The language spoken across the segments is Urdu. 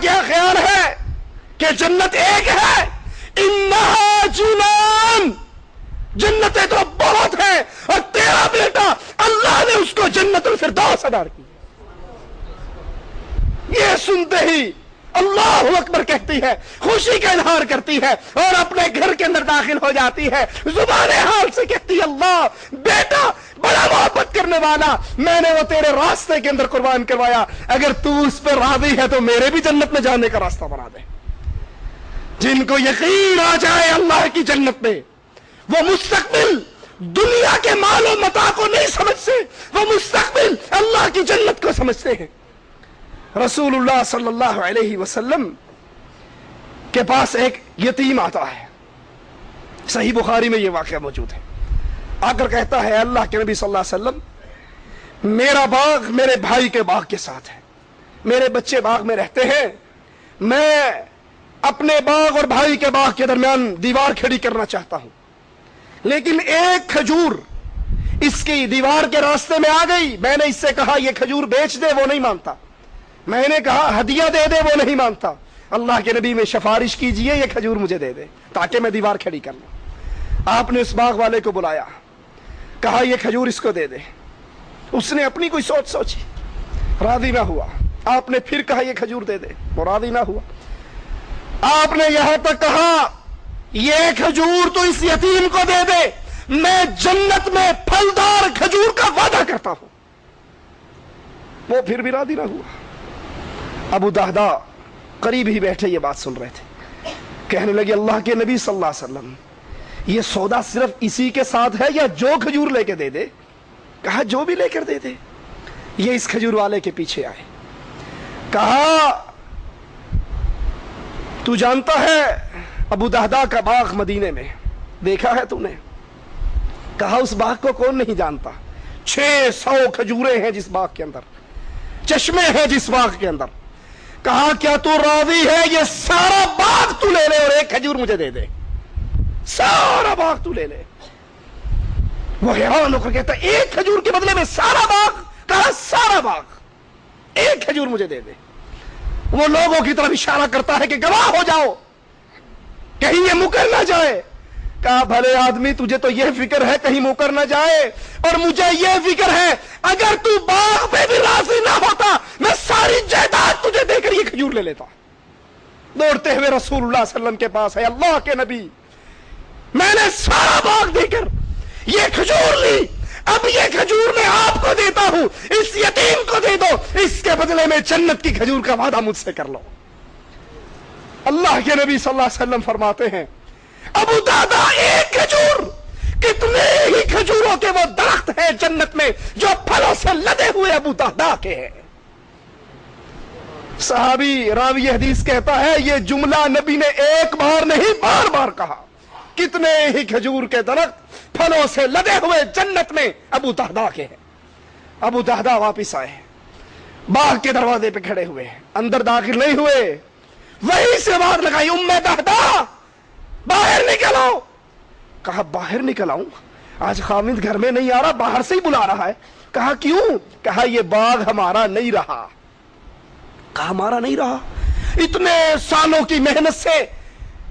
کیا خیال ہے کہ جنت ایک ہے؟ انہا جنان، جنتیں تو بہت ہیں، اور تیرا بیٹا اللہ نے اس کو جنت الفردوس عطا کی۔ یہ سنتے ہی اللہ اکبر کہتی ہے، خوشی کا اظہار کرتی ہے اور اپنے گھر کے اندر داخل ہو جاتی ہے، زبان حال سے کہتی ہے اللہ بیٹا بڑا محبت کرنے والا، میں نے وہ تیرے راستے کے اندر قربان کروایا، اگر تو اس پر راضی ہے تو میرے بھی جنت میں جانے کا راستہ بنا دے۔ جن کو یقین آ جائے اللہ کی جنت میں، وہ مستقبل دنیا کے مال و متاع کو نہیں سمجھتے، وہ مستقبل اللہ کی جنت کو سمجھتے ہیں۔ رسول اللہ صلی اللہ علیہ وسلم کے پاس ایک یتیم آتا ہے، صحیح بخاری میں یہ واقعہ موجود ہے، آ کر کہتا ہے اللہ کے نبی صلی اللہ علیہ وسلم میرا باغ میرے بھائی کے باغ کے ساتھ ہے، میرے بچے باغ میں رہتے ہیں، میں اپنے باغ اور بھائی کے باغ کے درمیان دیوار کھڑی کرنا چاہتا ہوں، لیکن ایک کھجور اس کی دیوار کے راستے میں آ گئی، میں نے اس سے کہا یہ کھجور بیچ دے، وہ نہیں مانتا، میں نے کہا ہدیہ دے دے، وہ نہیں مانتا، اللہ کے نبی میں سفارش کیجئے یہ کھجور مجھے دے دے تاکہ میں دیوار کھڑی کر لوں۔ آپ نے اس باغ والے کو بلایا، کہا یہ کھجور اس کو دے دے، اس نے اپنی کوئی سوچ سوچی، راضی نہ ہوا، آپ نے پھر کہا یہ کھجور دے دے، وہ راضی نہ ہوا، آپ نے یہاں تک کہا یہ کھجور تو اس یتیم کو دے دے، میں جنت میں پھلدار کھجور کا وعدہ کرتا ہوں، وہ پھر بھی راضی نہ ہوا۔ ابو دہدا قریب ہی بیٹھے یہ بات سن رہے تھے، کہنے لگے اللہ کے نبی صلی اللہ علیہ وسلم یہ سودا صرف اسی کے ساتھ ہے یا جو کھجور لے کے دے دے؟ کہا جو بھی لے کر دے دے۔ یہ اس کھجور والے کے پیچھے آئے، کہا تو جانتا ہے ابو دہدا کا باغ مدینے میں دیکھا ہے تو نے؟ کہا اس باغ کو کون نہیں جانتا، 600 کھجوریں ہیں جس باغ کے اندر، چشمے ہیں جس باغ کے اندر۔ کہا کیا تو راضی ہے یہ سارا باغ تو لے لے اور ایک کھجور مجھے دے دے، سارا باغ تو لے لے۔ وہ حیران ہو کر کہتا ایک کھجور کے بدلے میں سارا باغ؟ کہا سارا باغ، ایک کھجور مجھے دے دے۔ وہ لوگوں کی طرف اشارہ کرتا ہے کہ گواہ ہو جاؤ کہیں یہ مکر نہ جائے۔ کہا بھلے آدمی تجھے تو یہ فکر ہے کہیں مکر نہ جائے، اور مجھے یہ فکر ہے اگر تو باغ پہ بھی راضی نہ ہوتا میں ساری جائیداد تجھے دے کر یہ کھجور لے لیتا۔ دوڑتے ہوئے رسول اللہ صلی اللہ علیہ وسلم کے پاس ہے، اللہ کے نبی میں نے سارا باغ دے کر یہ کھجور لی، اب یہ کھجور میں آپ کو دیتا ہوں، اس یتیم کو دے دو، اس کے بدلے میں جنت کی کھجور کا وعدہ مجھ سے کر لو۔ اللہ کے نبی صلی اللہ علیہ وسلم فرماتے ہیں ابو دہدا ایک کھجور کتنے ہی کھجوروں کے وہ درخت ہیں جنت میں جو پھلوں سے لدے ہوئے ابو دہدا کے ہیں۔ صحابی راوی حدیث کہتا ہے یہ جملہ نبی نے ایک بار نہیں بار بار کہا، کتنے ہی کھجور کے درخت پھلوں سے لدے ہوئے جنت میں ابو دہدا کے ہیں۔ ابو دہدا واپس آئے، باغ کے دروازے پہ کھڑے ہوئے، اندر داخل نہیں ہوئے، وہیں سے آواز لگائی ام دہدا باہر نکل آؤ۔ کہا باہر نکل آؤں؟ آج خامد گھر میں نہیں آ رہا، باہر سے ہی بلا رہا ہے۔ کہا کیوں؟ کہا یہ باغ ہمارا نہیں رہا۔ کہا ہمارا نہیں رہا؟ اتنے سالوں کی محنت سے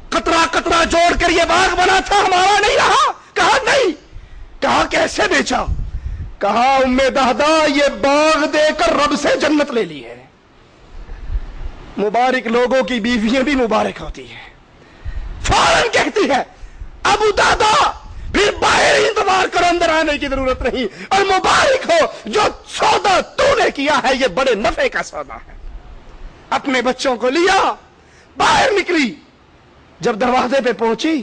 قطرہ قطرہ جوڑ کر یہ باغ بنا تھا، ہمارا نہیں رہا؟ کہا نہیں۔ کہا کیسے بیچا؟ کہا ام دہدا یہ باغ دے کر رب سے جنت لے لی ہے۔ مبارک لوگوں کی بیویاں بھی مبارک ہوتی ہیں، فوراً کہتی ہے ابو دہدا پھر باہر انتظار کرو، اندر آنے کی ضرورت نہیں، اور مبارک ہو جو سودا تو نے کیا ہے یہ بڑے نفع کا سودا ہے۔ اپنے بچوں کو لیا، باہر نکلی، جب دروازے پہ پہنچی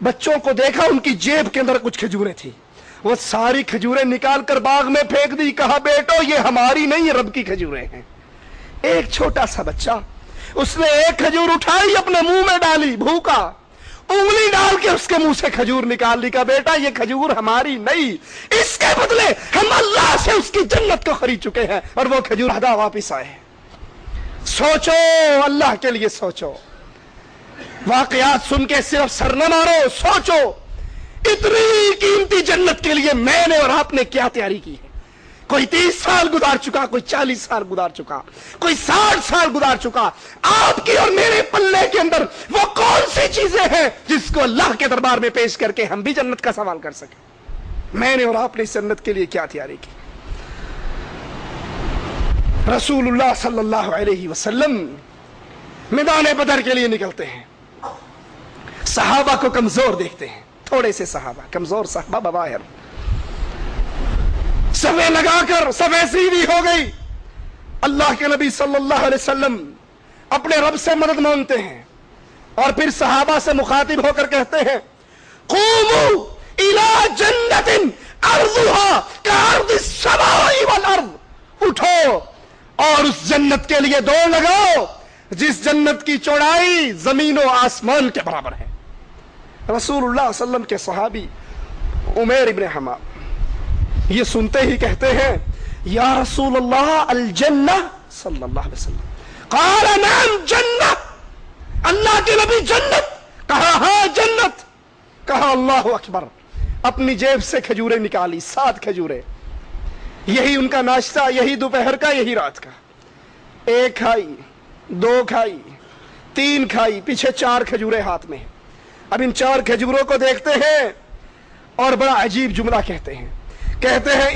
بچوں کو دیکھا ان کی جیب کے اندر کچھ کھجوریں تھی، وہ ساری کھجوریں نکال کر باغ میں پھینک دی۔ کہا بیٹو یہ ہماری نہیں، رب کی کھجوریں ہیں۔ ایک چھوٹا سا بچہ اس نے ایک کھجور اٹھائی اپنے منہ میں ڈالی، بھوکا، انگلی ڈال کے اس کے منہ سے کھجور نکال لی۔ کہا بیٹا یہ کھجور ہماری نہیں، اس کے بدلے ہم اللہ سے اس کی جنت کو خرید چکے ہیں۔ اور وہ کھجور دہدا واپس آئے۔ سوچو، اللہ کے لیے سوچو، واقعات سن کے صرف سر نہ مارو، سوچو اتنی قیمتی جنت کے لیے میں نے اور آپ نے کیا تیاری کی ہے، کوئی 30 سال گزار چکا، کوئی 40 سال گزار چکا، کوئی 60 سال گزار چکا، آپ کی اور میرے پلے کے اندر وہ کون سی چیزیں ہیں جس کو اللہ کے دربار میں پیش کر کے ہم بھی جنت کا سوال کر سکیں؟ میں نے اور آپ نے اس جنت کے لیے کیا تیاری کی؟ رسول اللہ صلی اللہ علیہ وسلم میدان بدر کے لیے نکلتے ہیں، صحابہ کو کمزور دیکھتے ہیں، تھوڑے سے صحابہ، کمزور صحابہ بظاہر، صفیں لگا کر صفیں سیدھی ہو گئی۔ اللہ کے نبی صلی اللہ علیہ وسلم اپنے رب سے مدد مانگتے ہیں اور پھر صحابہ سے مخاطب ہو کر کہتے ہیں قوموا الی جنت ارضها کارض السماء والارض، اٹھو اور اس جنت کے لیے دوڑ لگاؤ جس جنت کی چوڑائی زمین و آسمان کے برابر ہے۔ رسول اللہ صلی اللہ علیہ وسلم کے صحابی عمیر ابن حمام یہ سنتے ہی کہتے ہیں یا رسول اللہ الجنہ، صلی اللہ علیہ وسلم قال نعم جنہ، اللہ کے نبی جنت؟ کہا ہاں جنت۔ کہا اللہ اکبر، اپنی جیب سے کھجوریں نکالی، 7 کھجوریں، یہی ان کا ناشتہ، یہی دوپہر کا، یہی رات کا۔ 1 کھائی، 2 کھائی، 3 کھائی، پیچھے 4 کھجوریں ہاتھ میں ہیں۔ اب ان 4 کھجوروں کو دیکھتے ہیں اور بڑا عجیب جملہ کہتے ہیں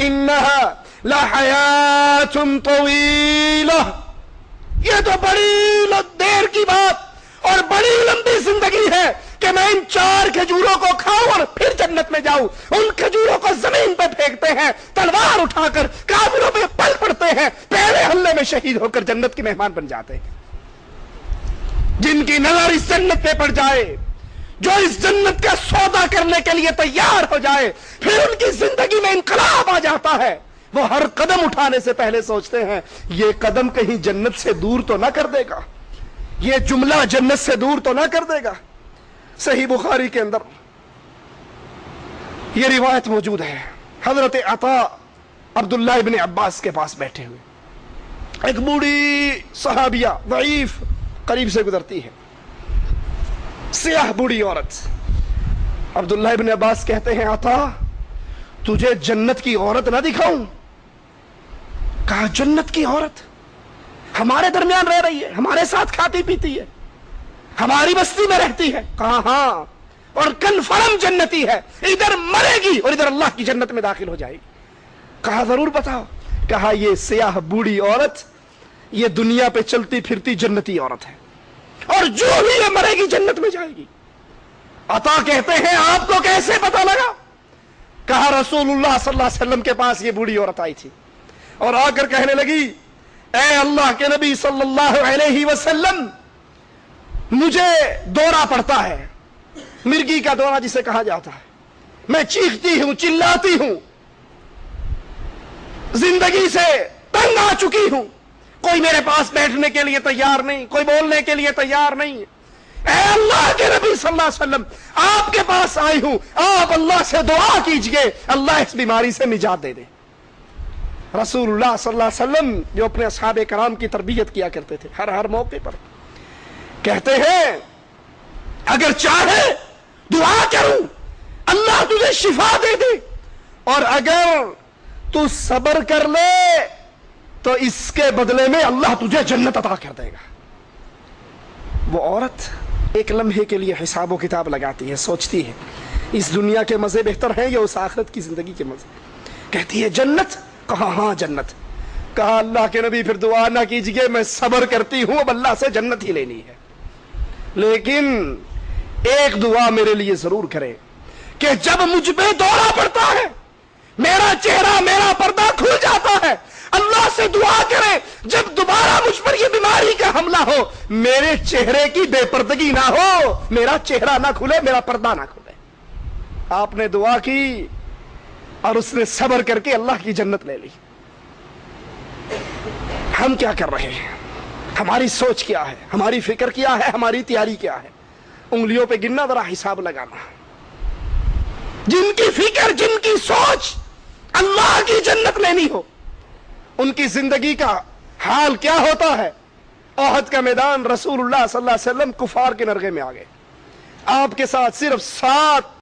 انہا لحیات طویلہ، یہ تو بڑی دیر کی بات اور بڑی لمبی زندگی ہے کہ میں ان 4 کھجوروں کو کھاؤں اور پھر جنت میں جاؤں۔ ان کھجوروں کو زمین پہ پھینکتے ہیں، تلوار اٹھا کر کافروں پہ پل پڑتے ہیں، پہلے حملے میں شہید ہو کر جنت کے مہمان بن جاتے ہیں۔ جن کی نظر اس جنت پہ پڑ جائے، جو اس جنت کا سودا کرنے کے لیے تیار ہو جائے، پھر ان کی زندگی میں انقلاب آ جاتا ہے، وہ ہر قدم اٹھانے سے پہلے سوچتے ہیں یہ قدم کہیں جنت سے دور تو نہ کر دے گا، یہ جملہ جنت سے دور تو نہ کر دے گا۔ صحیح بخاری کے اندر یہ روایت موجود ہے، حضرت عطا عبداللہ ابن عباس کے پاس بیٹھے ہوئے ایک بوڑھی صحابیہ ضعیف قریب سے گزرتی ہے، سیاہ بوڑھی عورت۔ عبداللہ ابن عباس کہتے ہیں عطا تجھے جنت کی عورت نہ دکھاؤں؟ کہا جنت کی عورت ہمارے درمیان رہ رہی ہے، ہمارے ساتھ کھاتی پیتی ہے، ہماری بستی میں رہتی ہے؟ کہا ہاں، اور کنفرم جنتی ہے، ادھر مرے گی اور ادھر اللہ کی جنت میں داخل ہو جائے گی۔ کہا ضرور بتاؤ۔ کہا یہ سیاہ بوڑھی عورت یہ دنیا پہ چلتی پھرتی جنتی عورت ہے، اور جو بھی یہ مرے گی جنت میں جائے گی۔ عطا کہتے ہیں آپ کو کیسے پتا لگا؟ کہا رسول اللہ صلی اللہ علیہ وسلم کے پاس یہ بوڑھی عورت آئی تھی اور آ کر کہنے لگی اے اللہ کے نبی صلی اللہ علیہ وسلم، مجھے دورہ پڑتا ہے، مرگی کا دورہ جسے کہا جاتا ہے، میں چیختی ہوں، چلاتی ہوں، زندگی سے تنگ آ چکی ہوں، کوئی میرے پاس بیٹھنے کے لیے تیار نہیں، کوئی بولنے کے لیے تیار نہیں۔ اے اللہ کے نبی صلی اللہ علیہ وسلم، آپ کے پاس آئی ہوں، آپ اللہ سے دعا کیجئے اللہ اس بیماری سے نجات دے دے۔ رسول اللہ صلی اللہ علیہ وسلم جو اپنے اصحاب کرام کی تربیت کیا کرتے تھے، ہر موقع پر کہتے ہیں اگر چاہے دعا کروں اللہ تجھے شفا دے دے، اور اگر تو صبر کر لے تو اس کے بدلے میں اللہ تجھے جنت عطا کر دے گا۔ وہ عورت ایک لمحے کے لیے حساب و کتاب لگاتی ہے، سوچتی ہے اس دنیا کے مزے بہتر ہیں یا اس آخرت کی زندگی کے مزے؟ کہتی ہے جنت؟ کہا ہاں جنت۔ کہا اللہ کے نبی پھر دعا نہ کیجئے، میں صبر کرتی ہوں، اب اللہ سے جنت ہی لینی ہے، لیکن ایک دعا میرے لیے ضرور کرے کہ جب مجھ پہ دورہ پڑتا ہے، میرا چہرہ میرا پردہ کھل جاتا ہے، اللہ سے دعا کرے جب دوبارہ مجھ پر یہ بیماری کا حملہ ہو میرے چہرے کی بے پردگی نہ ہو، میرا چہرہ نہ کھلے، میرا پردہ نہ کھلے۔ آپ نے دعا کی اور اس نے صبر کر کے اللہ کی جنت لے لی۔ ہم کیا کر رہے ہیں؟ ہماری سوچ کیا ہے؟ ہماری فکر کیا ہے؟ ہماری تیاری کیا ہے؟ انگلیوں پہ گننا، ذرا حساب لگانا۔ جن کی فکر، جن کی سوچ اللہ کی جنت لینی ہو، ان کی زندگی کا حال کیا ہوتا ہے؟ احد کا میدان، رسول اللہ صلی اللہ علیہ وسلم کفار کے نرغے میں آ گئے، آپ کے ساتھ صرف 7